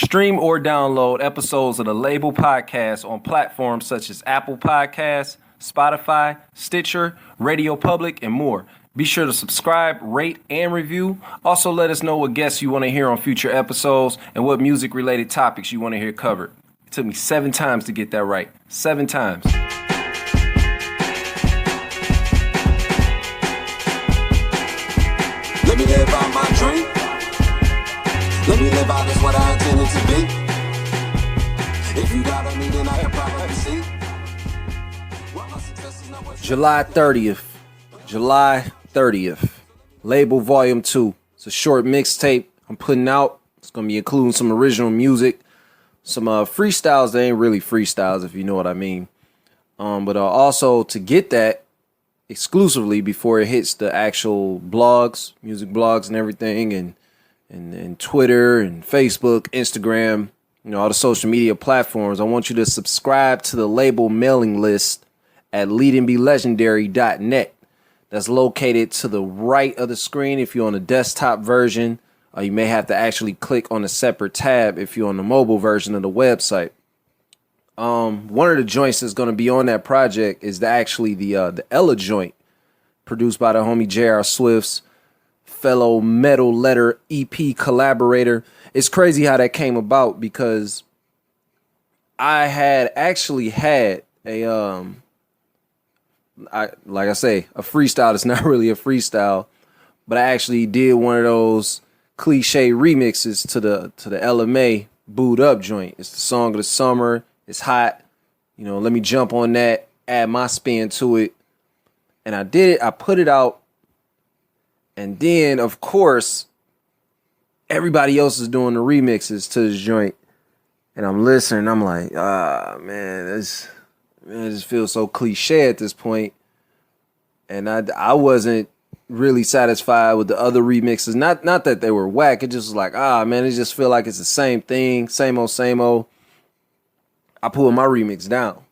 Stream or download episodes of the LABL Podcast on platforms such as Apple Podcasts, Spotify, Stitcher, Radio Public, and more. Be sure to subscribe, rate, and review. Also, let us know what guests you want to hear on future episodes and what music-related topics you want to hear covered. It took me 7 times to get that right. 7 times. Let me live out my dream. Let me live out as what I intended to be. If you doubt me, then I can probably see. July 30th. July 30th. LABL Volume 2. It's a short mixtape I'm putting out. It's going to be including some original music. Some freestyles that ain't really freestyles, if you know what I mean. But also to get that exclusively before it hits the actual blogs, music blogs and everything, and Twitter and Facebook, Instagram, all the social media platforms, I want you to subscribe to the LABL mailing list at leadandbelegendary.net. That's located to the right of the screen if you're on the desktop version. You may have to actually click on a separate tab if you're on the mobile version of the website. One of the joints that's going to be on that project is the Ella joint, produced by the homie J.R. Swift's fellow Metal Letter EP collaborator. It's crazy how that came about because I had actually had a like I say, a freestyle that's not really a freestyle, but I actually did one of those cliche remixes to the LMA Booed Up joint. It's the song of the summer. It's hot. Let me jump on that, add my spin to it. And I did it. I put it out. And then, of course, everybody else is doing the remixes to this joint. And I'm listening. I'm like, man, it just feels so cliche at this point. And I wasn't really satisfied with the other remixes. Not that they were whack. It just was like, man, it just feel like it's the same thing. Same old, same old. I pulled my remix down.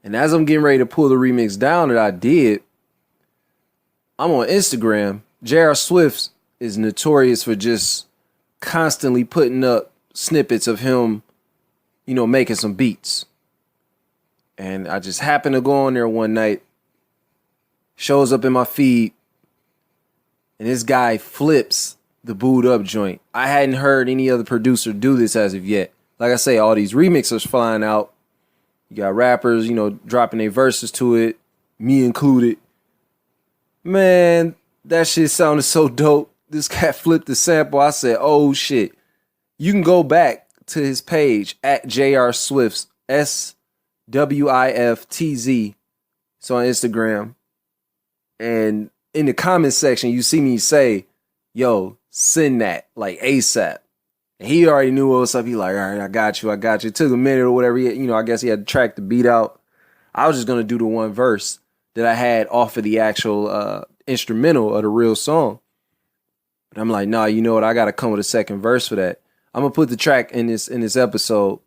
And as I'm getting ready to pull the remix down that I did, I'm on Instagram. J.R. Swift is notorious for just constantly putting up snippets of him, making some beats. And I just happened to go on there one night, shows up in my feed, and this guy flips the Booed Up joint. I hadn't heard any other producer do this as of yet. Like I say, all these remixers flying out. You got rappers, dropping their verses to it, me included. Man, that shit sounded so dope. This cat flipped the sample. I said, oh shit. You can go back to his page at JR Swift's SWIFTZ. It's on Instagram. And in the comment section, you see me say, yo, send that like ASAP. And he already knew what was up. He like, all right, I got you. It took a minute or whatever. I guess he had to track the beat out. I was just going to do the one verse that I had off of the actual instrumental of the real song. But I'm like, nah, you know what? I got to come with a second verse for that. I'm going to put the track in this episode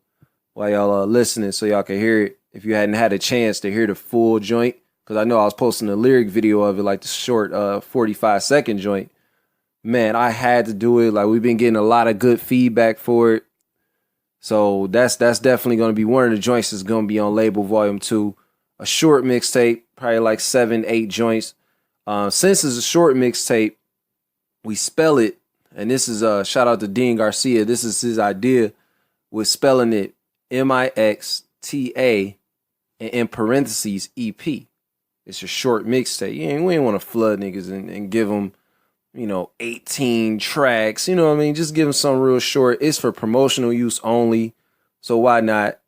while y'all are listening so y'all can hear it if you hadn't had a chance to hear the full joint. Because I know I was posting a lyric video of it, like the short 45-second joint. Man, I had to do it. Like, we've been getting a lot of good feedback for it. So that's definitely going to be one of the joints that's going to be on LABL Volume 2. A short mixtape, probably like 7-8 joints. Since it's a short mixtape, we spell it, and this is a shout out to Dean Garcia. This is his idea with spelling it MIXTA and in parentheses EP. It's a short mixtape. We ain't want to flood niggas and give them, 18 tracks. You know what I mean? Just give them something real short. It's for promotional use only. So why not?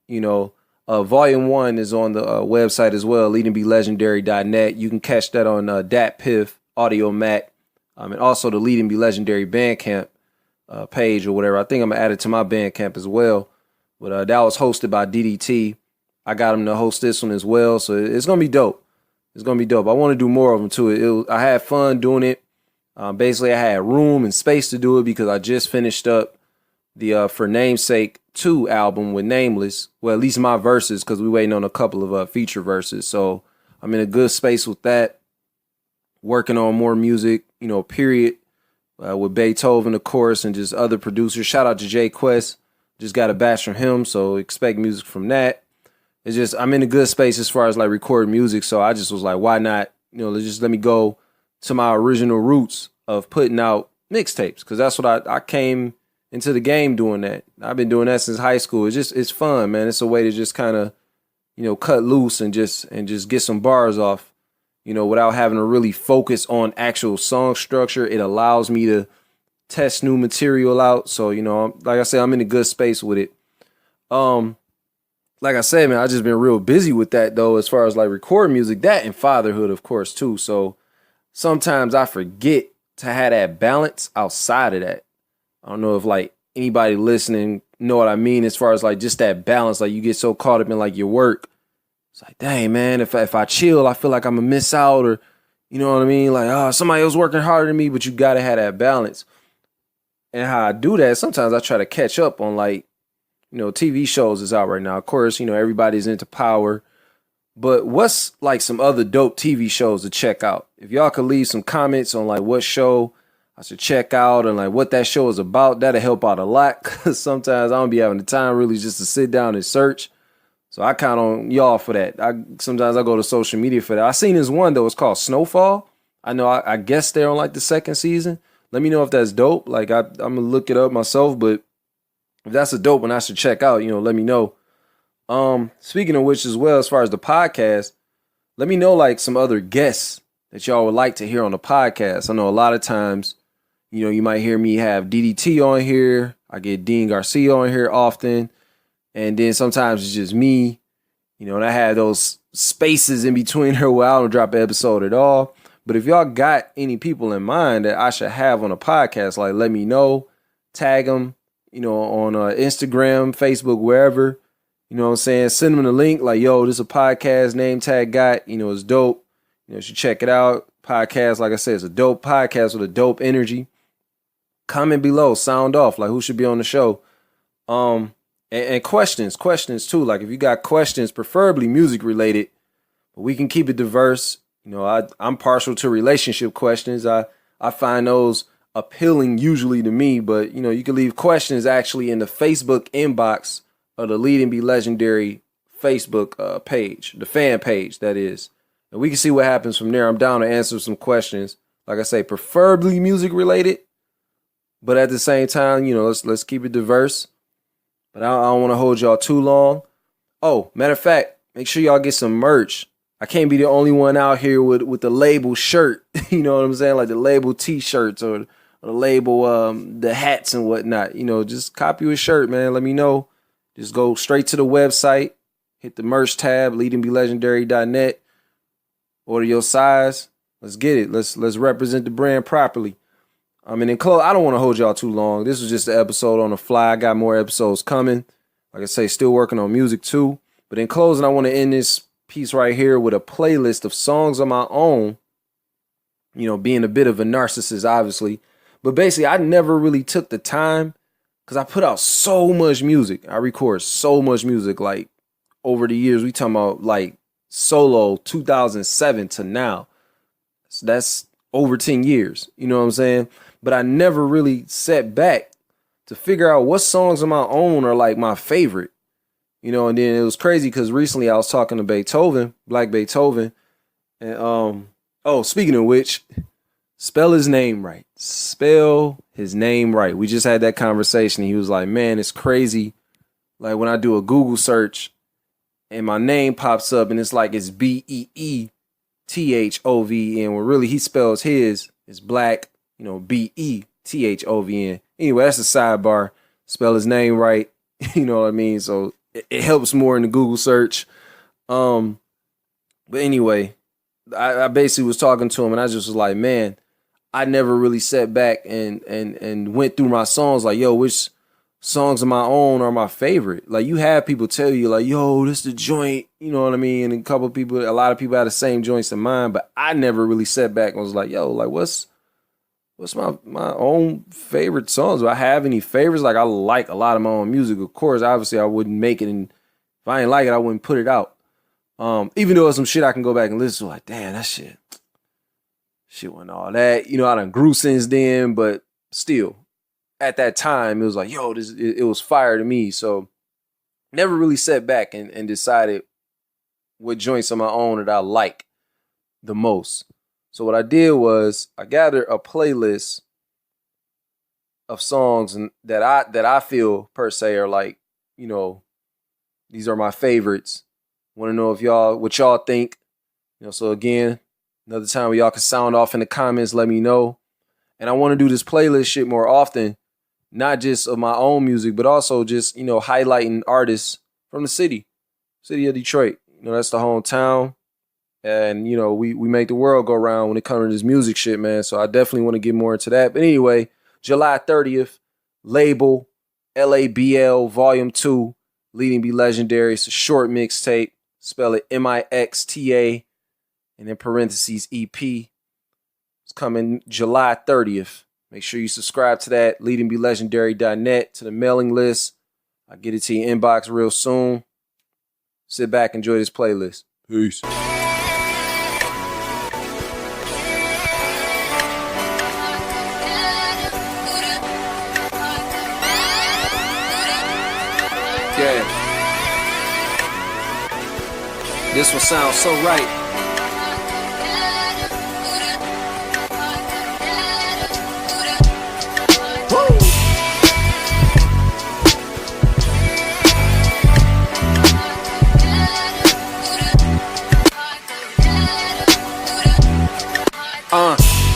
Volume 1 is on the website as well, leadandbelegendary.net. You can catch that on Dat Piff, Audio Mac, and also the Lead and Be Legendary Bandcamp page or whatever. I think I'm going to add it to my Bandcamp as well. But that was hosted by DDT. I got him to host this one as well. So it's going to be dope. It's going to be dope. I want to do more of them too. I had fun doing it. Basically, I had room and space to do it because I just finished up the For Namesake 2 album with Nameless. Well, at least my verses, because we waiting on a couple of feature verses. So I'm in a good space with that. Working on more music, period. with Beethoven, of course, and just other producers. Shout out to Jay Quest. Just got a batch from him, so expect music from that. It's just I'm in a good space as far as like recording music, so I just was like, why not? Let me go to my original roots of putting out mixtapes, because that's what I came into the game doing that. I've been doing that since high school. It's fun, man. It's a way to just kind of cut loose and just get some bars off, without having to really focus on actual song structure. It allows me to test new material out. So, like I said, I'm in a good space with it. Like I said, man, I just been real busy with that though, as far as like recording music, that and fatherhood, of course, too. So sometimes I forget to have that balance outside of that. I don't know if like anybody listening know what I mean, as far as like just that balance. Like you get so caught up in like your work. It's like, dang, man, if I chill, I feel like I'm gonna miss out, or you know what I mean? Like, somebody else working harder than me, but you gotta have that balance. And how I do that, sometimes I try to catch up on like, TV shows is out right now. Of course, everybody's into Power. But what's like some other dope TV shows to check out? If y'all could leave some comments on like what show I should check out and like what that show is about, that'll help out a lot. Cause sometimes I don't be having the time really just to sit down and search. So I count on y'all for that. Sometimes I go to social media for that. I seen this one though, it's called Snowfall. I know I guess they're on like the second season. Let me know if that's dope. Like I'm gonna look it up myself, but if that's a dope one I should check out, let me know. Speaking of which as well, as far as the podcast, let me know like some other guests that y'all would like to hear on the podcast. I know a lot of times, you might hear me have DDT on here. I get Dean Garcia on here often. And then sometimes it's just me, and I have those spaces in between her where I don't drop an episode at all. But if y'all got any people in mind that I should have on a podcast, like let me know, tag them, on Instagram, Facebook, wherever. You know what I'm saying? Send them the link like, yo, this is a podcast, name tag got, it's dope. You should check it out. Podcast, like I said, it's a dope podcast with a dope energy. Comment below, sound off, like who should be on the show. And questions too. Like if you got questions, preferably music related, but we can keep it diverse. I'm partial to relationship questions. I find those appealing usually to me, but you can leave questions actually in the Facebook inbox of the Lead and Be Legendary Facebook page, the fan page, that is. And we can see what happens from there. I'm down to answer some questions. Like I say, preferably music related, but at the same time, let's keep it diverse. But I don't want to hold y'all too long. Oh, matter of fact, make sure y'all get some merch. I can't be the only one out here with the label shirt. You know what I'm saying? Like the label t-shirts or the label, the hats and whatnot. Just copy a shirt, man. Let me know. Just go straight to the website, hit the merch tab, leadandbelegendary.net. Order your size. Let's get it. Let's represent the brand properly. In close, I don't want to hold y'all too long. This was just an episode on the fly. I got more episodes coming. Like I say, still working on music too. But in closing, I want to end this piece right here with a playlist of songs of my own. Being a bit of a narcissist, obviously. But basically, I never really took the time because I put out so much music. I record so much music. Like over the years, we talking about like solo 2007 to now. So that's over 10 years. You know what I'm saying? But I never really sat back to figure out what songs of my own are like my favorite. And then it was crazy because recently I was talking to Beethoven, Black Beethoven. And speaking of which, spell his name right. Spell his name right. We just had that conversation. He was like, man, it's crazy. Like when I do a Google search and my name pops up and it's like it's Beethoven. And when really he spells his, it's Black, Beethoven. Anyway, that's a sidebar. Spell his name right. You know what I mean? So it helps more in the Google search. But anyway, I basically was talking to him and I just was like, man, I never really sat back and went through my songs like, yo, which songs of my own are my favorite? Like you have people tell you like, yo, this the joint, you know what I mean? And a lot of people had the same joints in mind, but I never really sat back and was like, yo, like what's my own favorite songs? Do I have any favorites? Like I like a lot of my own music. Of course, obviously I wouldn't make it, and if I ain't like it, I wouldn't put it out. Even though it's some shit I can go back and listen to, like, damn, that shit wasn't all that. I done grew since then, but still, at that time, it was like, yo, it was fire to me. So never really sat back and decided what joints on my own that I like the most. So what I did was I gathered a playlist of songs that I feel per se are like, these are my favorites. Want to know what y'all think. So again, another time where y'all can sound off in the comments, let me know. And I want to do this playlist shit more often, not just of my own music, but also just, highlighting artists from the city of Detroit. That's the hometown. And, we make the world go round when it comes to this music shit, man. So I definitely want to get more into that. But anyway, July 30th, LABL, LABL Volume 2, Leading Be Legendary. It's a short mixtape. Spell it MIXTA and in parentheses EP. It's coming July 30th. Make sure you subscribe to that. LeadingBeLegendary.net, to the mailing list. I'll get it to your inbox real soon. Sit back, enjoy this playlist. Peace. Yeah. This one sounds so right.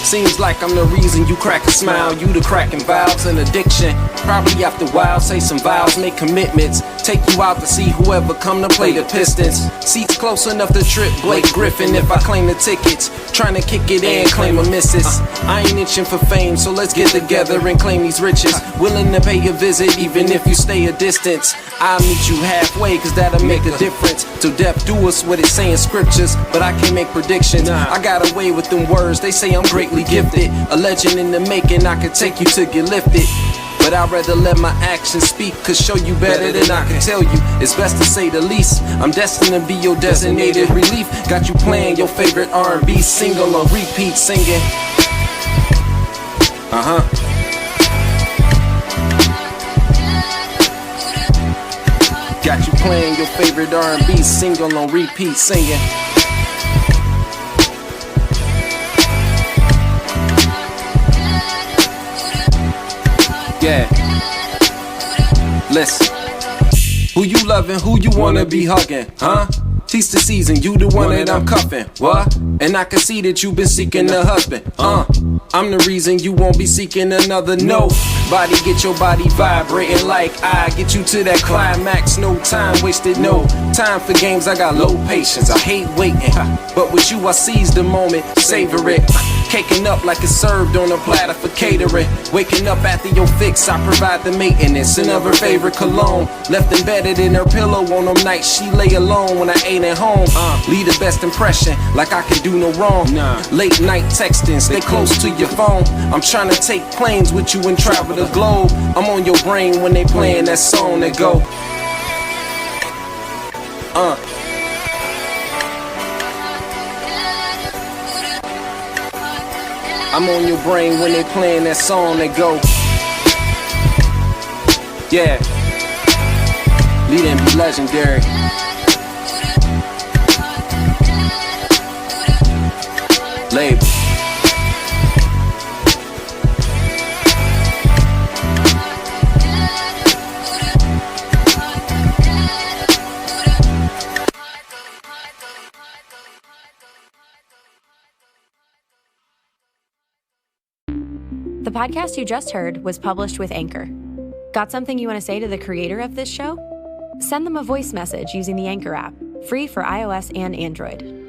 Seems like I'm the reason you crack a smile. You the cracking valves and addiction. Probably after a while, say some vows, make commitments. Take you out to see whoever come to play the Pistons. Seats close enough to trip Blake Griffin if I claim the tickets. Trying to kick it in, claim a missus. I ain't itching for fame, so let's get together and claim these riches. Willing to pay a visit even if you stay a distance. I'll meet you halfway, cause that'll make a difference. To death do us what it's saying scriptures, but I can't make predictions. I got away with them words, they say I'm greatly gifted. A legend in the making, I could take you to get lifted. But I'd rather let my actions speak, cause show you better than I can tell you. It's best to say the least. I'm destined to be your designated relief. Got you playing your favorite R&B single on repeat, singing. Got you playing your favorite R&B single on repeat, singing. Yeah. Listen. Who you loving? Who you wanna be hugging? Huh? Teach the season, you the one that I'm cuffing. What? And I can see that you've been seeking a husband. I'm the reason you won't be seeking another. No. Body, get your body vibrating like I get you to that climax. No time wasted, no time for games. I got low patience, I hate waiting. But with you, I seize the moment, savor it. Caking up like it's served on a platter for catering. Waking up after your fix, I provide the maintenance. And of her favorite cologne, left embedded in her pillow on them nights she lay alone when I ain't at home. Leave the best impression, like I can do no wrong. Late night texting, stay close to your phone. I'm trying to take planes with you and travel the globe. I'm on your brain when they playing that song that go. I'm on your brain when they playing that song that go. Yeah. Leading Be Legendary. LABL. The podcast you just heard was published with Anchor. Got something you want to say to the creator of this show? Send them a voice message using the Anchor app, free for iOS and Android.